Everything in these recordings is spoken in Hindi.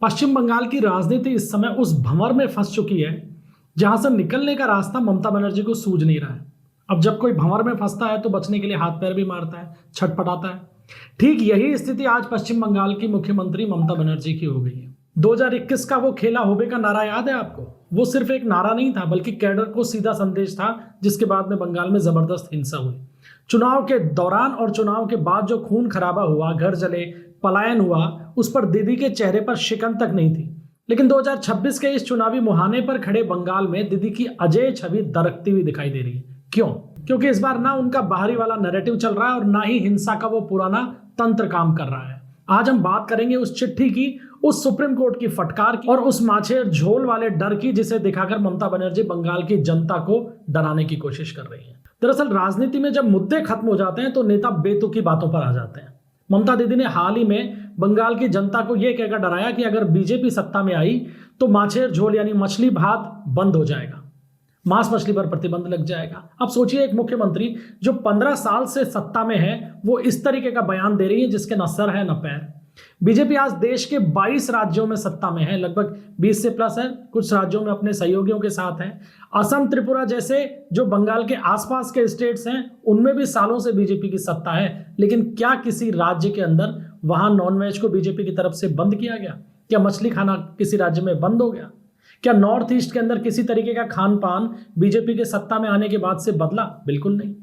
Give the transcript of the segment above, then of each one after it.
पश्चिम बंगाल की राजनीति इस समय उस भंवर में फंस चुकी है जहां से निकलने का रास्ता ममता बनर्जी को सूझ नहीं रहा है। अब जब कोई भंवर में फंसता है तो बचने के लिए हाथ पैर भी मारता है, छटपटाता है। ठीक यही स्थिति आज पश्चिम बंगाल की मुख्यमंत्री ममता बनर्जी की हो गई है। 2021 का वो खेला होबे का नारा याद है आपको? वो सिर्फ एक नारा नहीं था बल्कि कैडर को सीधा संदेश था, जिसके बाद में बंगाल में जबरदस्त हिंसा हुई। चुनाव के दौरान और चुनाव के बाद जो खून खराबा हुआ, घर जले, पलायन हुआ, उस पर दीदी के चेहरे पर शिकन तक नहीं थी। लेकिन 2026 के इस चुनावी मुहाने पर खड़े बंगाल में दीदी की अजय छवि दरकती हुई दिखाई दे रही है। क्यों? क्योंकि इस बार ना उनका बाहरी वाला नैरेटिव चल रहा है और ना ही हिंसा का वो पुराना तंत्र काम कर रहा है। आज हम बात करेंगे उस चिट्ठी की, उस सुप्रीम कोर्ट की फटकार की और उस माछेर झोल वाले डर की जिसे दिखाकर ममता बनर्जी बंगाल की जनता को डराने की कोशिश कर रही है। दरअसल राजनीति में जब मुद्दे खत्म हो जाते हैं तो नेता बेतुकी बातों पर आ जाते हैं। ममता दीदी ने हाल ही में बंगाल की जनता को यह कहकर डराया कि अगर बीजेपी सत्ता में आई तो माछेर झोल यानी मछली भात बंद हो जाएगा, मांस मछली पर प्रतिबंध लग जाएगा। अब सोचिए, एक मुख्यमंत्री जो 15 साल से सत्ता में है वो इस तरीके का बयान दे रही है जिसके न सर है न पैर। बीजेपी आज देश के 22 राज्यों में सत्ता में है, लगभग 20 से प्लस है, कुछ राज्यों में अपने सहयोगियों के साथ है। असम, त्रिपुरा जैसे जो बंगाल के आसपास के स्टेट्स हैं उनमें भी सालों से बीजेपी की सत्ता है। लेकिन क्या किसी राज्य के अंदर वहां नॉनवेज को बीजेपी की तरफ से बंद किया गया? क्या मछली खाना किसी राज्य में बंद हो गया? क्या नॉर्थ ईस्ट के अंदर किसी तरीके का खान पान बीजेपी के सत्ता में आने के बाद से बदला? बिल्कुल नहीं।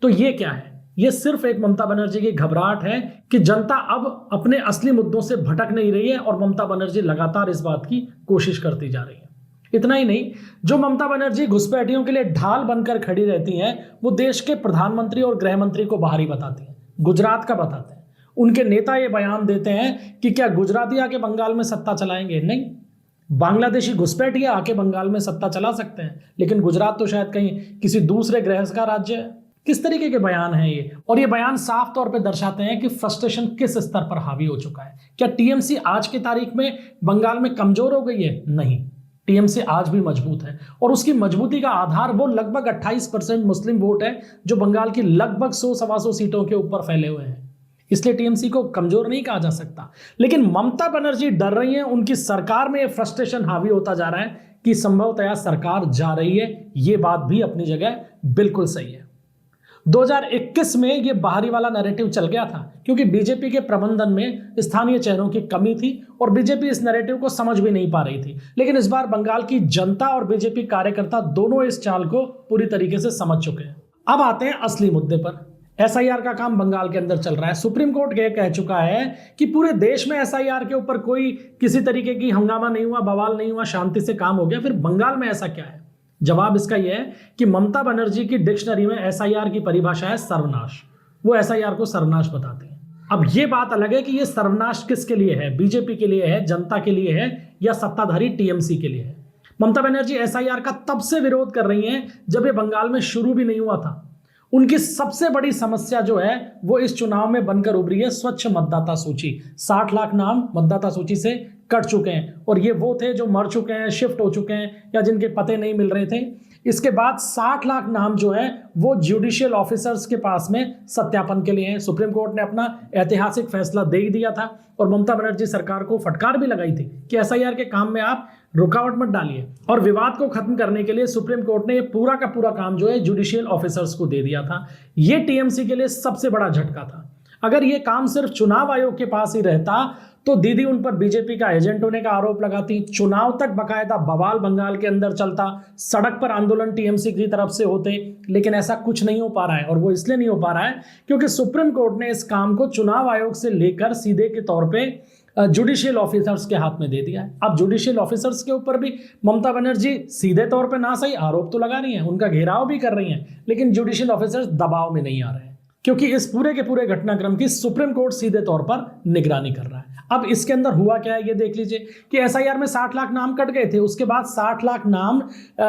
तो ये क्या है? ये सिर्फ एक ममता बनर्जी की घबराहट है कि जनता अब अपने असली मुद्दों से भटक नहीं रही है और ममता बनर्जी लगातार इस बात की कोशिश करती जा रही है। इतना ही नहीं, जो ममता बनर्जी घुसपैठियों के लिए ढाल बनकर खड़ी रहती हैं वो देश के प्रधानमंत्री और गृह मंत्री को बाहरी बताती हैं, गुजरात का बताते हैं। उनके नेता ये बयान देते हैं कि क्या गुजराती आके बंगाल में सत्ता चलाएंगे? नहीं, बांग्लादेशी घुसपैठिया आके बंगाल में सत्ता चला सकते हैं, लेकिन गुजरात तो शायद कहीं किसी दूसरे ग्रह का राज्य है। किस तरीके के बयान हैं ये? और ये बयान साफ तौर पे दर्शाते हैं कि फ्रस्ट्रेशन किस स्तर पर हावी हो चुका है। क्या टीएमसी आज की तारीख में बंगाल में कमजोर हो गई है? नहीं, टीएमसी आज भी मजबूत है और उसकी मजबूती का आधार वो लगभग 28% मुस्लिम वोट है जो बंगाल की लगभग 100-125 सीटों के ऊपर फैले हुए हैं। इसलिए टीएमसी को कमजोर नहीं कहा जा सकता। लेकिन ममता बनर्जी डर रही हैं, उनकी सरकार में ये फ्रस्ट्रेशन हावी होता जा रहा है कि संभवतः सरकार जा रही है। ये बात भी अपनी जगह बिल्कुल सही है। 2021 में ये बाहरी वाला नैरेटिव चल गया था क्योंकि बीजेपी के प्रबंधन में स्थानीय चेहरों की कमी थी और बीजेपी इस नैरेटिव को समझ भी नहीं पा रही थी। लेकिन इस बार बंगाल की जनता और बीजेपी कार्यकर्ता दोनों इस चाल को पूरी तरीके से समझ चुके हैं। अब आते हैं असली मुद्दे पर। एसआईआर का काम बंगाल के अंदर चल रहा है। सुप्रीम कोर्ट ये कह चुका है कि पूरे देश में एसआईआर के ऊपर कोई किसी तरीके की हंगामा नहीं हुआ, बवाल नहीं हुआ, शांति से काम हो गया। फिर बंगाल में ऐसा क्या है? जवाब इसका यह है कि ममता बनर्जी की डिक्शनरी में एसआईआर की परिभाषा है सर्वनाश। वो एसआईआर को सर्वनाश बताते हैं। अब ये बात अलग है कि ये सर्वनाश किसके लिए है? बीजेपी के लिए है, जनता के लिए है या सत्ताधारी टीएमसी के लिए है? ममता बनर्जी एसआईआर का तब से विरोध कर रही हैं जब ये बंगाल में शुरू भी नहीं हुआ था। उनकी सबसे बड़ी समस्या जो है वो इस चुनाव में बनकर उभरी है स्वच्छ मतदाता सूची। 60 लाख नाम मतदाता सूची से कट चुके हैं और ये वो थे जो मर चुके हैं, शिफ्ट हो चुके हैं या जिनके पते नहीं मिल रहे थे। इसके बाद 60 लाख नाम जो है वो जुडिशियल ऑफिसर्स के पास में सत्यापन के लिए हैं। सुप्रीम कोर्ट ने अपना ऐतिहासिक फैसला दे ही दिया था और ममता बनर्जी सरकार को फटकार भी लगाई थी कि एसआईआर के काम में आप रुकावट मत डालिए। और विवाद को खत्म करने के लिए सुप्रीम कोर्ट ने ये पूरा का पूरा काम जो है जुडिशियल ऑफिसर्स को दे दिया था। ये टीएमसी के लिए सबसे बड़ा झटका था। अगर ये काम सिर्फ चुनाव आयोग के पास ही रहता तो दीदी उन पर बीजेपी का एजेंट होने का आरोप लगाती, चुनाव तक बकायदा बवाल बंगाल के अंदर चलता, सड़क पर आंदोलन टीएमसी की तरफ से होते। लेकिन ऐसा कुछ नहीं हो पा रहा है और वो इसलिए नहीं हो पा रहा है क्योंकि सुप्रीम कोर्ट ने इस काम को चुनाव आयोग से लेकर सीधे के तौर पे जुडिशियल ऑफिसर्स के हाथ में दे दिया है। अब जुडिशियल ऑफिसर्स के ऊपर भी ममता बनर्जी सीधे तौर पे ना सही आरोप तो लगा रही हैं, उनका घेराव भी कर रही हैं, लेकिन जुडिशियल ऑफिसर्स दबाव में नहीं आ रहे हैं क्योंकि इस पूरे के पूरे घटनाक्रम की सुप्रीम कोर्ट सीधे तौर पर निगरानी कर रहा है। अब इसके अंदर हुआ क्या है ये देख लीजिए कि एसआईआर में 60 लाख नाम कट गए थे। उसके बाद 60 लाख नाम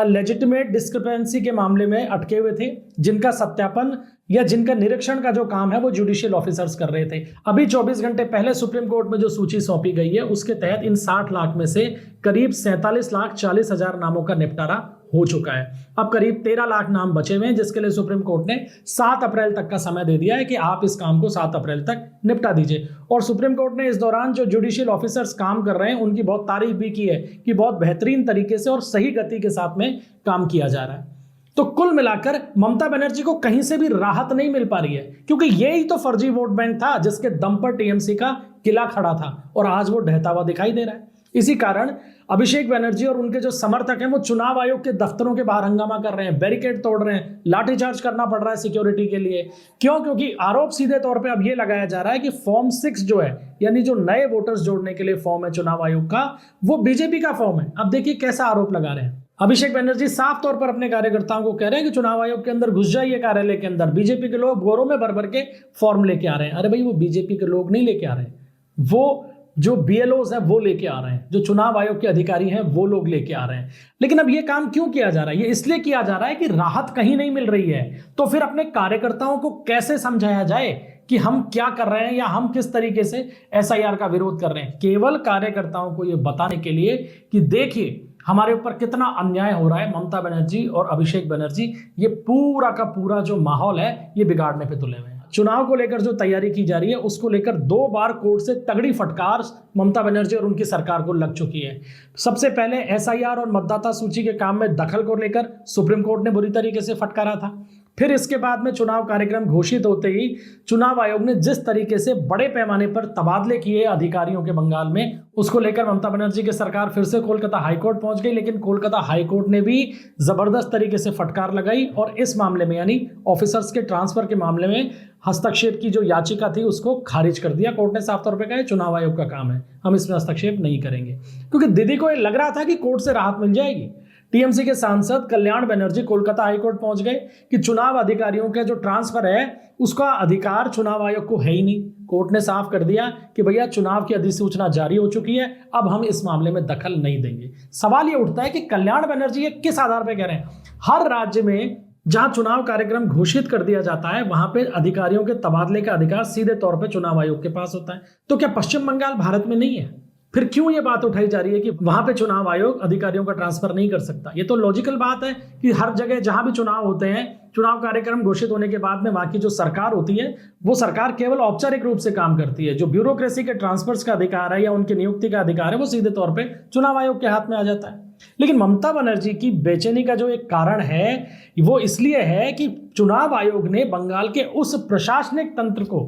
लेजिटिमेट डिस्क्रिपेंसी के मामले में अटके हुए थे जिनका सत्यापन या जिनका निरीक्षण का जो काम है वो जुडिशियल ऑफिसर्स कर रहे थे। अभी 24 घंटे पहले सुप्रीम कोर्ट में जो सूची सौंपी गई है उसके तहत इन 60 लाख में से करीब 47,40,000 नामों का निपटारा हो चुका है। अब करीब 13 लाख नाम बचे हुए हैं, जिसके लिए सुप्रीम कोर्ट ने 7 अप्रैल तक का समय दे दिया है कि आप इस काम को 7 अप्रैल तक निपटा दीजिए। और सुप्रीम कोर्ट ने इस दौरान जो जुडिशियल ऑफिसर्स काम कर रहे हैं उनकी बहुत तारीफ भी की है कि बहुत बेहतरीन तरीके से और सही गति के साथ में काम किया जा रहा है। तो कुल मिलाकर ममता बनर्जी को कहीं से भी राहत नहीं मिल पा रही है, क्योंकि यही तो फर्जी वोट बैंक था जिसके दम पर टीएमसी का किला खड़ा था और आज वो ढहता हुआ दिखाई दे रहा है। इसी कारण अभिषेक बनर्जी और उनके जो समर्थक हैं वो चुनाव आयोग के दफ्तरों के बाहर हंगामा कर रहे हैं, बैरिकेड तोड़ रहे हैं, लाठीचार्ज करना पड़ रहा है सिक्योरिटी के लिए। क्यों? क्योंकि आरोप सीधे तौर पे अब ये लगाया जा रहा है कि फॉर्म 6 जो है, यानी जो नए वोटर्स जोड़ने के लिए फॉर्म है चुनाव आयोग का, वो बीजेपी का फॉर्म है। अब देखिए कैसा आरोप लगा रहे हैं। अभिषेक बनर्जी साफ तौर पर अपने कार्यकर्ताओं को कह रहे हैं कि चुनाव आयोग के अंदर घुस जाइए, कार्यालय के अंदर बीजेपी के लोग बोरों में भर भर के फॉर्म लेके आ रहे हैं। अरे भाई, वो बीजेपी के लोग नहीं लेके आ रहे हैं, वो जो बीएलओज हैं वो लेके आ रहे हैं, जो चुनाव आयोग के अधिकारी हैं वो लोग लेके आ रहे हैं। लेकिन अब ये काम क्यों किया जा रहा है? ये इसलिए किया जा रहा है कि राहत कहीं नहीं मिल रही है। तो फिर अपने कार्यकर्ताओं को कैसे समझाया जाए कि हम क्या कर रहे हैं या हम किस तरीके से एसआईआर का विरोध कर रहे हैं? केवल कार्यकर्ताओं को ये बताने के लिए कि देखिए हमारे ऊपर कितना अन्याय हो रहा है। ममता बनर्जी और अभिषेक बनर्जी ये पूरा का पूरा जो माहौल है ये बिगाड़ने पे तुले हुए हैं। चुनाव को लेकर जो तैयारी की जा रही है उसको लेकर 2 बार कोर्ट से तगड़ी फटकार ममता बनर्जी और उनकी सरकार को लग चुकी है। सबसे पहले एसआईआर और मतदाता सूची के काम में दखल को लेकर सुप्रीम कोर्ट ने बुरी तरीके से फटकारा था। फिर इसके बाद में चुनाव कार्यक्रम घोषित होते ही चुनाव आयोग ने जिस तरीके से बड़े पैमाने पर तबादले किए अधिकारियों के बंगाल में, उसको लेकर ममता बनर्जी की सरकार फिर से कोलकाता हाईकोर्ट पहुंच गई। लेकिन कोलकाता हाईकोर्ट ने भी जबरदस्त तरीके से फटकार लगाई और इस मामले में यानी ऑफिसर्स के ट्रांसफर के मामले में हस्तक्षेप की जो याचिका थी उसको खारिज कर दिया। कोर्ट ने साफ तौर पर कहा चुनाव आयोग का काम है, हम इसमें हस्तक्षेप नहीं करेंगे, क्योंकि दीदी को ये लग रहा था कि कोर्ट से राहत मिल जाएगी। टीएमसी के सांसद कल्याण बनर्जी कोलकाता हाईकोर्ट पहुंच गए कि चुनाव अधिकारियों का जो ट्रांसफर है उसका अधिकार चुनाव आयोग को है ही नहीं। कोर्ट ने साफ कर दिया कि भैया चुनाव की अधिसूचना जारी हो चुकी है, अब हम इस मामले में दखल नहीं देंगे। सवाल ये उठता है कि कल्याण बनर्जी ये किस आधार पर कह रहे हैं? हर राज्य में जहां चुनाव कार्यक्रम घोषित कर दिया जाता है वहां पे अधिकारियों के तबादले का अधिकार सीधे तौर पे चुनाव आयोग के पास होता है। तो क्या पश्चिम बंगाल भारत में नहीं है? फिर क्यों ये बात उठाई जा रही है कि वहां पे चुनाव आयोग अधिकारियों का ट्रांसफर नहीं कर सकता? ये तो लॉजिकल बात है कि हर जगह जहां भी चुनाव होते हैं, चुनाव कार्यक्रम घोषित होने के बाद में वहां की जो सरकार होती है वो सरकार केवल औपचारिक रूप से काम करती है। जो ब्यूरोक्रेसी के ट्रांसफर्स का अधिकार है या उनकी नियुक्ति का अधिकार है वो सीधे तौर पर चुनाव आयोग के हाथ में आ जाता है। लेकिन ममता बनर्जी की बेचैनी का जो एक कारण है वो इसलिए है कि चुनाव आयोग ने बंगाल के उस प्रशासनिक तंत्र को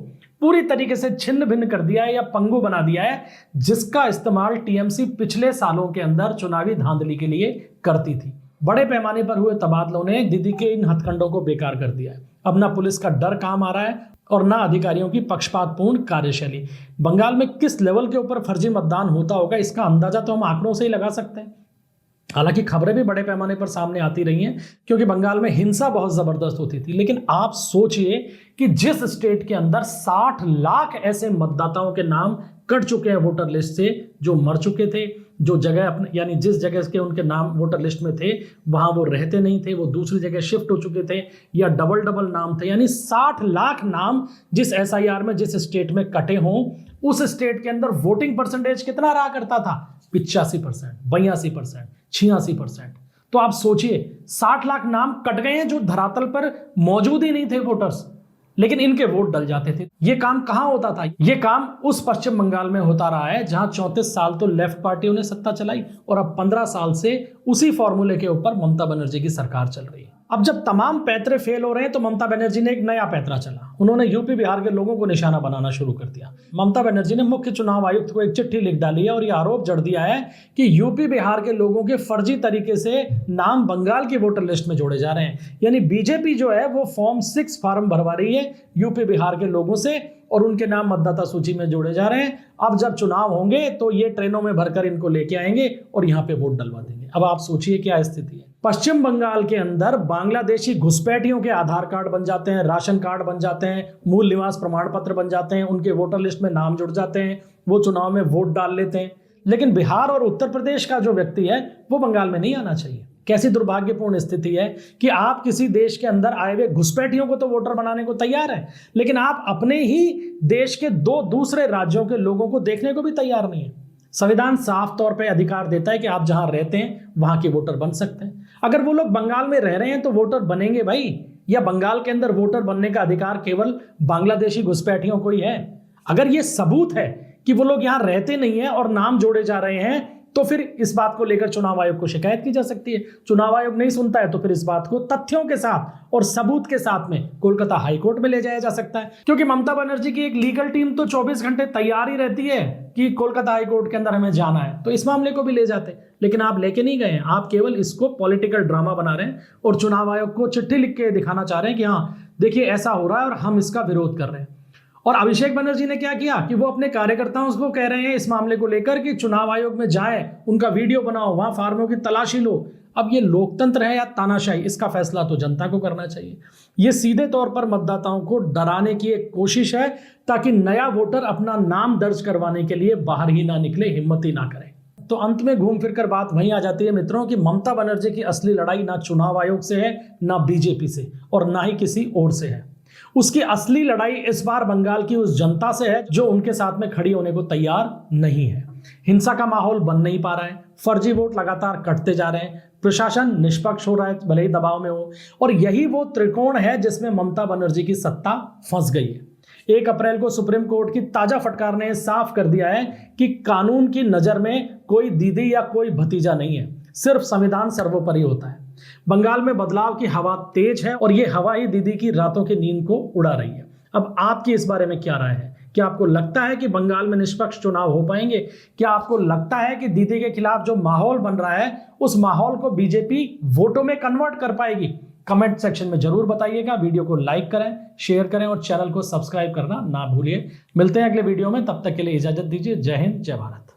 पूरी तरीके से छिन्न भिन्न कर दिया है या पंगु बना दिया है जिसका इस्तेमाल टीएमसी पिछले सालों के अंदर चुनावी धांधली के लिए करती थी। बड़े पैमाने पर हुए तबादलों ने दीदी के इन हथकंडों को बेकार कर दिया है। अब ना पुलिस का डर काम आ रहा है और ना अधिकारियों की पक्षपातपूर्ण कार्यशैली। बंगाल में किस लेवल के ऊपर फर्जी मतदान होता होगा इसका अंदाजा तो हम आंकड़ों से ही लगा सकते हैं। हालांकि खबरें भी बड़े पैमाने पर सामने आती रही हैं क्योंकि बंगाल में हिंसा बहुत जबरदस्त होती थी। लेकिन आप सोचिए कि जिस स्टेट के अंदर 60 लाख ऐसे मतदाताओं के नाम कट चुके हैं वोटर लिस्ट से, जो मर चुके थे, जो जगह अपने यानी जिस जगह के उनके नाम वोटर लिस्ट में थे वहां वो रहते नहीं थे, वो दूसरी जगह शिफ्ट हो चुके थे या डबल नाम थे, यानी 60 लाख नाम जिस एसआईआर में जिस स्टेट में कटे हों उस स्टेट के अंदर वोटिंग परसेंटेज कितना रहा करता था? 85%, 82%, 86%। तो आप सोचिए 60 लाख नाम कट गए हैं जो धरातल पर मौजूद ही नहीं थे वोटर्स, लेकिन इनके वोट डल जाते थे। ये काम कहां होता था? ये काम उस पश्चिम बंगाल में होता रहा है जहां 34 साल तो लेफ्ट पार्टियों ने सत्ता चलाई और अब 15 साल से उसी फॉर्मूले के ऊपर ममता बनर्जी की सरकार चल रही है। अब जब तमाम पैतरे फेल हो रहे हैं तो ममता बनर्जी ने एक नया पैतरा चला। उन्होंने यूपी बिहार के लोगों को निशाना बनाना शुरू कर दिया। ममता बनर्जी ने मुख्य चुनाव आयुक्त को एक चिट्ठी लिख डाली है और ये आरोप जड़ दिया है कि यूपी बिहार के लोगों के फर्जी तरीके से नाम बंगाल की वोटर लिस्ट में जोड़े जा रहे हैं। यानी बीजेपी जो है वो फॉर्म 6 फॉर्म भरवा रही है यूपी बिहार के लोगों से और उनके नाम मतदाता सूची में जोड़े जा रहे हैं। अब जब चुनाव होंगे तो ये ट्रेनों में भरकर इनको लेके आएंगे और यहाँ पे वोट डलवा देंगे। अब आप सोचिए क्या स्थिति है। पश्चिम बंगाल के अंदर बांग्लादेशी घुसपैठियों के आधार कार्ड बन जाते हैं, राशन कार्ड बन जाते हैं, मूल निवास प्रमाण पत्र बन जाते हैं, उनके वोटर लिस्ट में नाम जुड़ जाते हैं, वो चुनाव में वोट डाल लेते हैं। लेकिन बिहार और उत्तर प्रदेश का जो व्यक्ति है वो बंगाल में नहीं आना चाहिए। कैसी दुर्भाग्यपूर्ण स्थिति है कि आप किसी देश के अंदर आए हुए घुसपैठियों को तो वोटर बनाने को तैयार हैं, लेकिन आप अपने ही देश के 2 दूसरे राज्यों के लोगों को देखने को भी तैयार नहीं है। संविधान साफ तौर पे अधिकार देता है कि आप जहां रहते हैं वहां के वोटर बन सकते हैं। अगर वो लोग बंगाल में रह रहे हैं तो वोटर बनेंगे भाई, या बंगाल के अंदर वोटर बनने का अधिकार केवल बांग्लादेशी घुसपैठियों को ही है? अगर ये सबूत है कि वो लोग यहां रहते नहीं है और नाम जोड़े जा रहे हैं, तो फिर इस बात को लेकर चुनाव आयोग को शिकायत की जा सकती है। चुनाव आयोग नहीं सुनता है तो फिर इस बात को तथ्यों के साथ और सबूत के साथ में कोलकाता हाईकोर्ट में ले जाया जा सकता है, क्योंकि ममता बनर्जी की एक लीगल टीम तो 24 घंटे तैयार ही रहती है कि कोलकाता हाईकोर्ट के अंदर हमें जाना है, तो इस मामले को भी ले जाते। लेकिन आप लेके नहीं गए, आप केवल इसको पॉलिटिकल ड्रामा बना रहे हैं और चुनाव आयोग को चिट्ठी लिख के दिखाना चाह रहे हैं कि हाँ देखिए ऐसा हो रहा है और हम इसका विरोध कर रहे हैं। और अभिषेक बनर्जी ने क्या किया कि वो अपने कार्यकर्ताओं को कह रहे हैं इस मामले को लेकर कि चुनाव आयोग में जाएं, उनका वीडियो बनाओ, वहां फार्मों की तलाशी लो। अब ये लोकतंत्र है या तानाशाही, इसका फैसला तो जनता को करना चाहिए। ये सीधे तौर पर मतदाताओं को डराने की एक कोशिश है ताकि नया वोटर अपना नाम दर्ज करवाने के लिए बाहर ही ना निकले, हिम्मत ही ना करे। तो अंत में घूम फिर कर बात वहीं आ जाती है मित्रों कि ममता बनर्जी की असली लड़ाई ना चुनाव आयोग से है, ना बीजेपी से, और ना ही किसी और से है। उसकी असली लड़ाई इस बार बंगाल की उस जनता से है जो उनके साथ में खड़ी होने को तैयार नहीं है। हिंसा का माहौल बन नहीं पा रहा है, फर्जी वोट लगातार कटते जा रहे हैं, प्रशासन निष्पक्ष हो रहा है भले ही दबाव में हो, और यही वो त्रिकोण है जिसमें ममता बनर्जी की सत्ता फंस गई है। 1 अप्रैल को सुप्रीम कोर्ट की ताजा फटकार ने साफ कर दिया है कि कानून की नजर में कोई दीदी या कोई भतीजा नहीं है, सिर्फ संविधान सर्वोपरि होता है। बंगाल में बदलाव की हवा तेज है और ये हवा ही दीदी की रातों की नींद को उड़ा रही है। अब आपकी इस बारे में क्या राय है? क्या आपको लगता है कि बंगाल में निष्पक्ष चुनाव हो पाएंगे? क्या आपको लगता है कि दीदी के खिलाफ जो माहौल बन रहा है उस माहौल को बीजेपी वोटों में कन्वर्ट कर पाएगी? कमेंट सेक्शन में जरूर बताइएगा। वीडियो को लाइक करें, शेयर करें और चैनल को सब्सक्राइब करना ना भूलिए। मिलते हैं अगले वीडियो में, तब तक के लिए इजाजत दीजिए। जय हिंद, जय भारत।